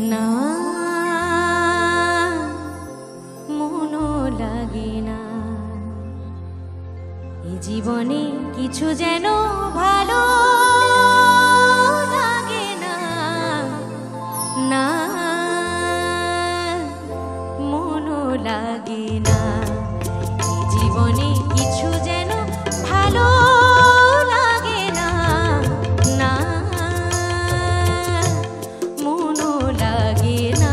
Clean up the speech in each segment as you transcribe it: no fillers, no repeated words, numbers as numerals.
না মনো লাগে না এই জীবনে কিছু যেন ভালো লাগে না না মনো লাগে না এই জীবনে কিছু যেন ভালো লাগে না না মনো লাগে না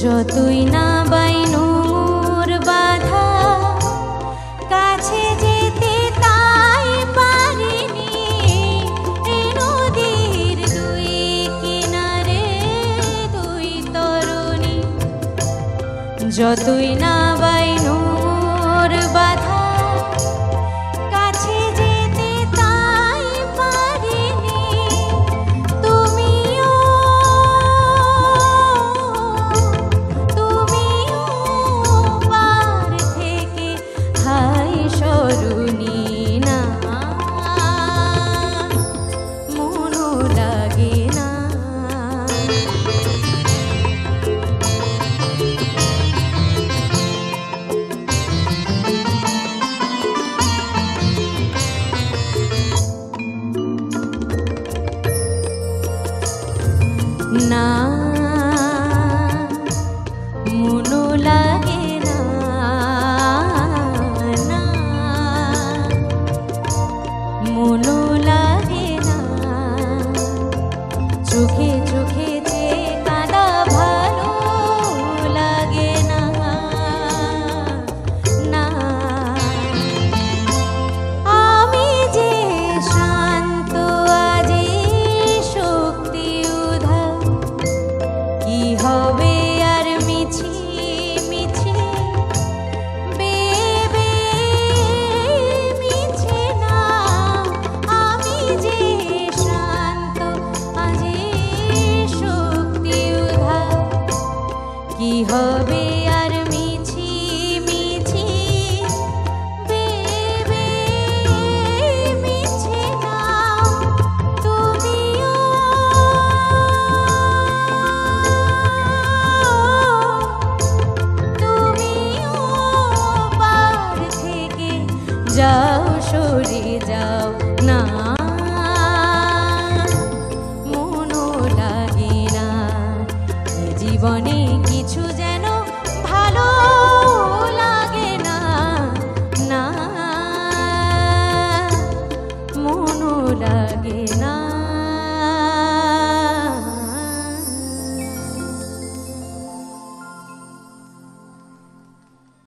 যতই না বাইনু মোর বাধা কাছে যেতে তাই পারিনি এই নদীর দুই কিনারে দুই তরুণী যতই না বাইনু মোর বাধা কাছে যেতে তাই পারিনি না মনো লাগে না না মনো লাগে না চোখে চোখে যে কাঁদা ভালো লাগে না না আমি যে শান্ত আজি শক্তি উধার কি হবে আর মিছি মিছি বেবে মিছে না আমি যে শান্ত আজি শক্তি উধার কি হবে আর মিছি মিছি বেবে মিছে না তুমিও পার থেকে যাও সরে যাও না মনো লাগে না জীবনে